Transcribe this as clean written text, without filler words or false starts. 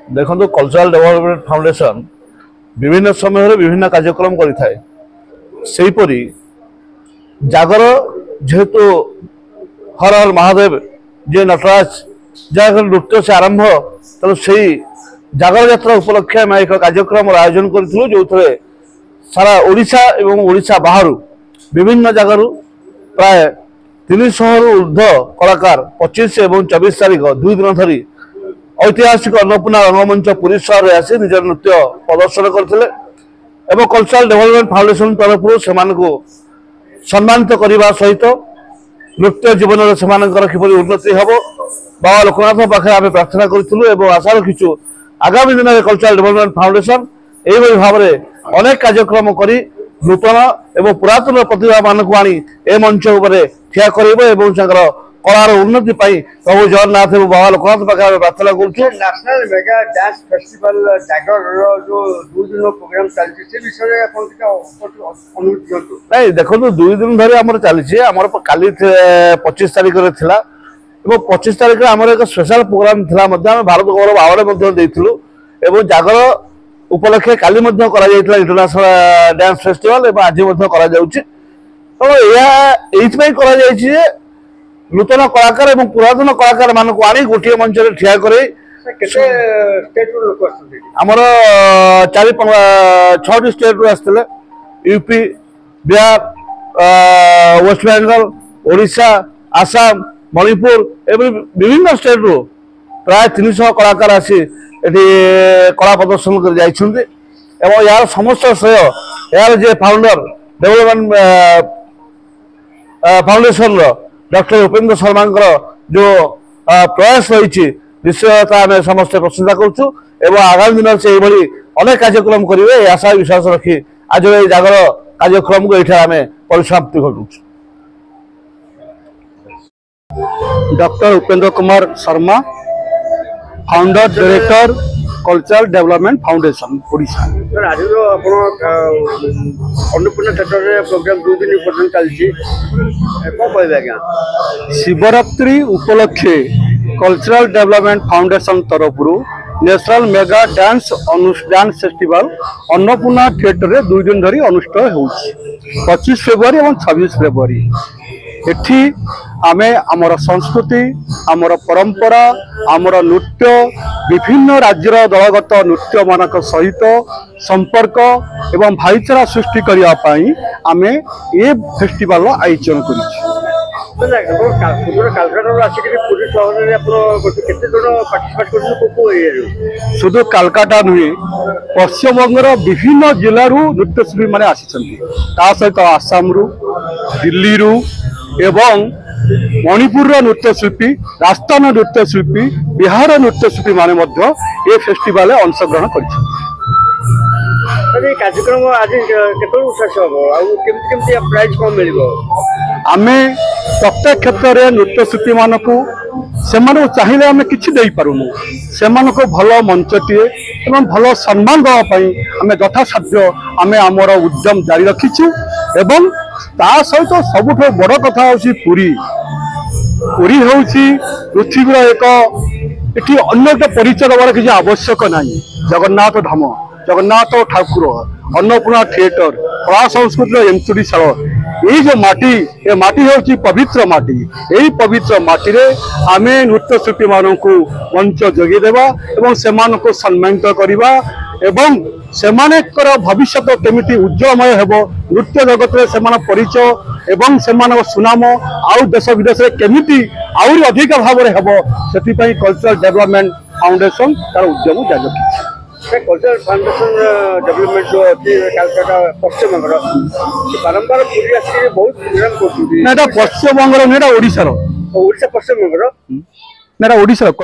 देखो cultural development foundation विभिन्न समय विभिन्न कार्यक्रम करी जागर जेहेतु हर हर महादेव जे नटराज जहाँ नृत्य से आरंभ तेणु से जागर यात्रा उपलक्षे आम एक कार्यक्रम आयोजन करूँ जो सारा ओडिशा एवं ओडिशा बाहर विभिन्न जगार प्राय 300 रु ऊर्ध्व कलाकार 25 और 24 तारीख 2 दिन धरी ऐतिहासिक अन्नपूर्णा रंगमंच पुरी सहर में आसी निज नृत्य प्रदर्शन करते कल्चरल डेवलपमेंट फाउंडेशन तरफ से सम्मानित करने सहित नृत्य जीवन में किपरि उन्नति हम बाबा लोकनाथ पाखे आम प्रार्थना करूँ आशा रखीचु आगामी दिन में कल्चरल डेवलपमेंट फाउंडेशन यही भाव में अनेक कार्यक्रम करी नूतन एवं पुरातन प्रतिभा मानक आनी ए मंच उपरे ठिया करेबो कलार उन्नति प्रभु जगन्नाथ एवं बाबा लोकनाथ पाखे प्रार्थना करूँ। नेशनल मेगा डांस फेस्टिवल जागर जो 2 दिन प्रोग्राम चलती से विषय नहीं देखो 2 दिन धरी आम चली आम काली 25 तारीख में थिला 25 तारीख आम एक स्पेशल प्रोग्राम थिला भारत गौरव अवार्ड जागर उपलक्षे काली इंटरनेशनल डांस फेस्टिवल आज नूतन कलाकार और पुरातन कलाकार मानक आनी गोटे मंच ठिया आमर 4-6 स्टेट रू आसते यूपी बिहार वेस्ट बेंगल ओडिशा आसाम मणिपुर एवं विभिन्न स्टेट रू प्राय 300 कलाकार आसी कला प्रदर्शन कर यार समस्त श्रेय यार जे founder development foundation doctor Upendra Sharma जो प्रयास रही निश्चयता आम समस्त प्रशंसा करुँ आगामी दिन से अनेक कार्यक्रम करेंगे आशा विश्वास रखी आज ये जागर कार्यक्रम को ये आम परिसमाप्ति घटू। Doctor Upendra Kumar Sharma founder director cultural development foundation Odisha. Sir आज जो अन्नपूर्णा थिएटर प्रोग्राम 2 दिन पर्यटन चलती कौन कहे आज्ञा शिवरात्रि उपलक्षे कल्चरल डेवलपमेंट फाउंडेशन तरफ national mega dance festival Annapurna theatre रे 2 दिन धरी अनुष्ठित हो 25 फेब्रुआरी और 26 फेब्रुआरी एठी आमे आमर संस्कृति आमर परंपरा आमर नृत्य विभिन्न राज्यर दलगत नृत्य मानक सहित संपर्क एवं भाईचारा सृष्टि करने पाई आमे ए फेस्टिवल आयोजन करिछि। शुद्ध कालकाटा नुहे पश्चिमबंगर विभिन्न जिलू नृत्यशिल्पी मैंने आसी सहित आसाम रु दिल्ली रु एवं मणिपुर नृत्यशिल्पी राजस्थान नृत्यशिल्पी बिहार नृत्यशिल्पी माने मध्य ए फेस्टिवल अंशग्रहण कर कार्यक्रम आज प्राइज कौन मिल आमे प्रत्येक क्षेत्र में नृत्यशिल्पी मानक से चाहिए आम कि पारुनु से भल मंचटीए एवं भल सम्मान देवाई आम यथासाध्य आम आमर उद्यम जारी रखीचु एवं ता सहित सबुठ बड़ कथा हूँ पुरी पुरी हूँ पृथ्वीर एक एटी अन्य एक परिचय देवार किसी आवश्यक नहीं जगन्नाथ धाम जगन्नाथ ठाकुर अन्नपूर्णा थिएटर कला संस्कृति एंतुड़ीशाल यही जो माटी ये माटी हूँ पवित्र माटी यही पवित्र माटी रे आमे नृत्यशिल्पी मानक मंच जोगेदेवा एवं से सम्मानित करवा एवं सेमानेकर भविष्य केमिति उज्जवलमय हेबो नृत्य जगत रे सेमान परिचय एवं सेमान सुनाम आउ देश विदेश रे केमिति आउरी अधिक भाव रे हेबो सेति पई कल्चरल डेवलपमेंट फाउंडेशन तार उद्यम जारी रखिछि। कल्चरल फाउंडेशन डेवलपमेंट जो अच्छी कलकाता पश्चिम बंग बारंबार पूरी आसिक बहुत प्रोग्राम कर पश्चिम बंग ओडिशा पश्चिम बंग ओडिशा